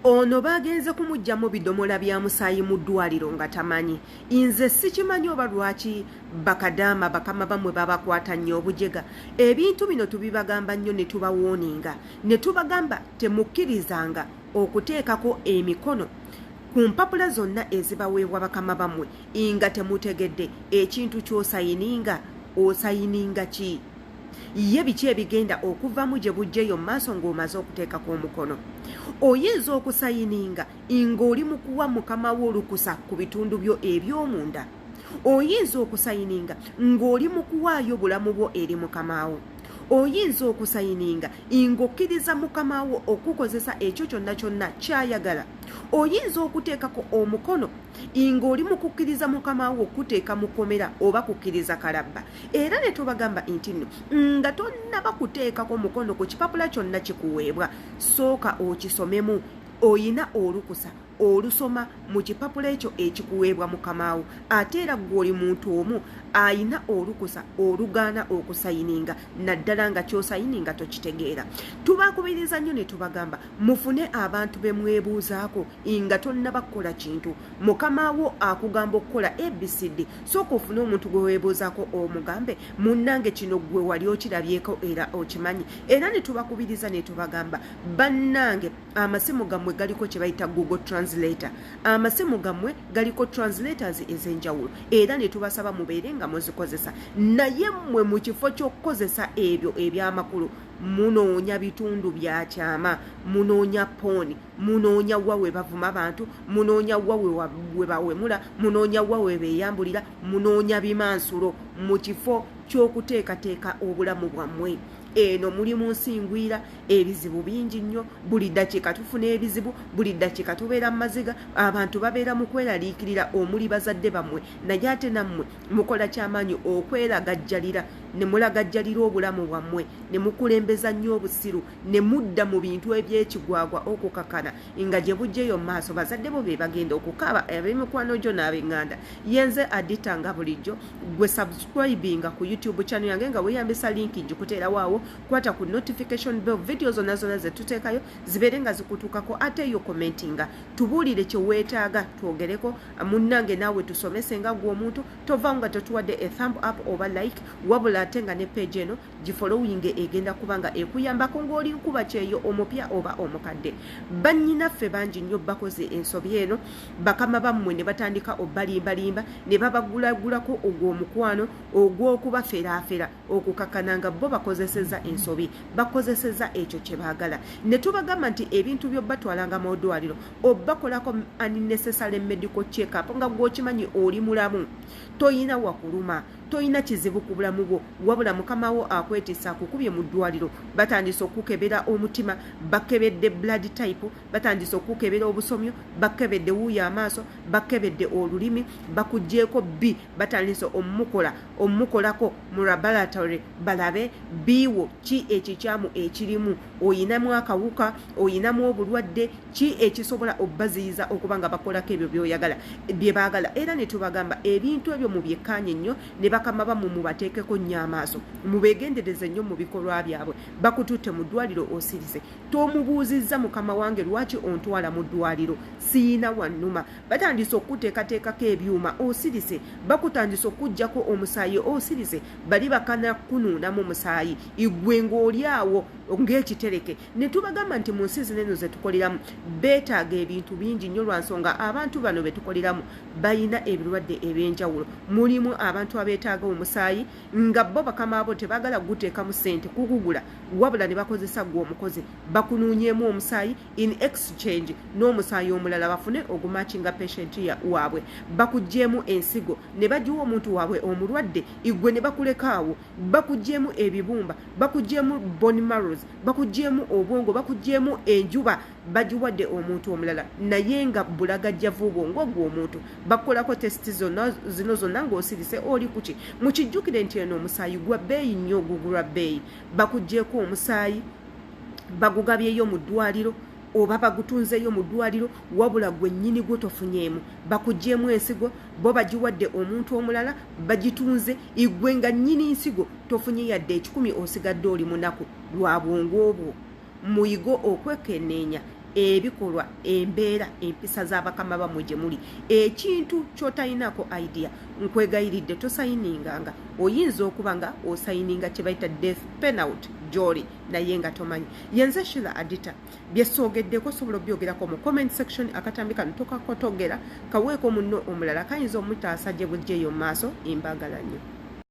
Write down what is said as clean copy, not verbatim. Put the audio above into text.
ono bagenze kumujjamu bidomola bya musaayi mu ddwaliro nga tamanyi. Nze sikimanyi oba lwaki bakadaama bakama bamwe babakwata nnyo obujega. Ebintu bino tubibagamba nnyo ne tubawooninga, ne tubagamba temukkirizanga okuteekako emikono ku mpapula zonna ezibaweebwa bakama bamwe nga temutegedde ekintu ky'osayininga. Osayininga ki? Ye biki ebigenda okuvamu gye bujjeyo maaso ng'omaze okuteekako omukono? Oyinza okusayininga ng'oli mu kuwa mukama wo olukusa ku bitundu byo eby'omunda. Oyinza okusayininga ng'oli mu kuwaayo bulamu bwo eri mukama wo. Oyinza okusayininga ng'okkiriza mukama wo okukozesa ekyo kyonna kyonna ky'ayagala. Oyinza okuteekako omukono ng'oli mu kukkiriza mukama wo okuteeka mukomera oba kukkiriza kalabba. Era ne tubagamba nti nno nga tonnaba kuteekako mukono ku kipapula kyonna kikuweebwa, sooka okisomemu. Oyina olukusa olusoma mu kipapula ekyo ekikuweebwa mukama wo. Ate era gw'oli muntu omu ayina olukusa olugaana okusayininga, naddala nga ky'osayininga tokitegeera. Tubakubiriza nnyo ne tubagamba mufune abantu be mwebuuzaako nga tonnaba kukola kintu. Mukama wo akugamba okukola ABCD, sooka ofune omuntu gwe weebuuzaako omugambe munnange kino gwe wali okirabyeko era okimanyi. Era ne tubakubiriza ne tubagamba bannange amasimu gammwe galiko kye bayita Google Translator. Amasimu gammwe galiko translators ez'enjawulo, era ne tubasaba mubeere nga muzikozesa. Naye mmwe mu kifo ky'okukozesa ebyo eby'amakulu munoonya bitundu bya kyama, munoonya pooni, munoonya wa we bavuma abantu, munoonya wa we bawemula, munoonya wa we beeyambulira, munoonya bimansulo mu kifo ky'okuteekateeka obulamu bwammwe. Eno mulimu nsingwira, ebizibu bingi nnyo, buli ddakiika tufuna ebizibu, buli ddakiika tubeera mu maziga, abantu babeera mu kweraliikirira omuli bazadde bammwe, naye ate nammwe mukola kyamaanyi okweragajjalira, ne mulagajjalira obulamu bwammwe, ne mukulembeza nnyo obusiru, ne mudda mu bintu eby'ekigwagwa okukakana nga gye bujjeyo mu maaso bazadde bo be bagenda okukaaba ab'emikwano gyo n'ab'eŋŋanda. Yenze aditanga bulijjo gwe subscribinga ku YouTube channel yange nga weeyambisa linki gikuteera waawo. Kwata ku notification bell, video zonna zonna ze tuteekayo zibeere nga zikutuukako. Ate yo commentinga tubuulire kye weetaaga twogereko munnange naawe tusomese nga gwe omuntu. Tova nga totuwadde a thumb up oba like, wabula ate nga ne page eno gifollowing egenda kuba nga ekuyambako ng'oli nkuba kyeyo omupya oba omukadde. Bannyinaffe bangi nnyo bakoze ensobi eno, bakama bammwe ne batandika obbalimbalimba ne babagulagulako ogw'omukwano ogw'okubaferaafera okukakana nga bo bakozeseza ensobi, bakozeseza ekyo kye baagala. Ne tubagamba nti ebintu byo batwalanga mu ddwaliro obbakolako unnecessary medical check up nga gw'okimanyi oli mulamu, toyina wakuluma, toyina kizibu ku bulamu bwo, wabula mukama wo akwetiisa akukubye mu ddwaliro. Batandise okukebera omutima, bakebedde blood type, batandise okukebera obusomyo, bakebedde wuuyo amaaso, bakebedde olulimi, bakugjeeko B, batandise omukolako mu laboratory balabe biwo ki ekikyamu ekirimu. Oyinamu akawuka, oyinamu obulwadde ki ekisobola obbaziyiza okuba nga bakolako ebyo by'oyagala bye baagala. Era ne tubagamba ebintu ebyo mubyekkaanye nnyo, ne bakama bammwe mubateekeko nnyo amaaso, mubeegendereze nnyo mu bikolwa byabwe. Bakututte mu ddwaliro osirize, tomubuuzizza mukama wange lwaki ontwala mu ddwaliro, siina wannuma. Batandise okuteekateekako ebyuma osirise, bakutandise okuggyako omusaayi osirise, bali bakana kunuunamu musaayi igwe ng'oli awo ng'ekitereke. Ne tubagamba nti mu nsi zino ze tukoleramu beetaaga ebintu bingi nnyo lwa nsonga abantu bano be tukoleramu bayina ebirwadde eby'enjawulo. Mulimu abantu abeetaaga omusaayi nga bo bakama abo tebaagala guteekamu ssente kugugula, wabula ne bakozesa gwe omukozi bakunuunyeemu omusaayi in exchange n'omusaayi omulala bafune ogumakinga patient waabwe. Bakugjeemu ensigo ne bagiwa omuntu waabwe omulwadde, igwe ne bakulekaawo. Bakugjeemu ebibumba, bakugjeemu bone marrows, bakugjeemu obwongo, bakugjeemu enjuba, bagiwadde omuntu omulala naye nga bulagajjavu bwongo gw'omuntu. Bakolako testi zino zonna ng'osirise oli kuki. Mukijjukire nti eno omusaayi gwa bbeeyi nnyo, gugulwa bbeeyi. Bakugjeeko omusaayi bagugabyeyo mu ddwaliro oba bagutunzeyo mu ddwaliro, wabula gwe nnyini gwe tofunyeemu. Bakugjeemu ensigo, bo bagiwadde omuntu omulala bagitunze, igwe nga nnyini nsigo tofunye yadde 10 osigadde oli munaku lwa bwongo obwo. Muyigo okwekenneenya ebikolwa embeera empisa z'abakama bammwe gye muli ekintu ky'otayinako idea nkwegayiridde tosayininganga oyinza okuba nga osayininga kye bayita death penalty gy'oli naye nga tomanyi yenze Sheila Adita byesoogeddeko osobola obyogerako mu comment section akatambi kano tokakotogera kaweeko munno omulala kayinza omutaasa gye bujjeeyo mu maaso embagala nnyo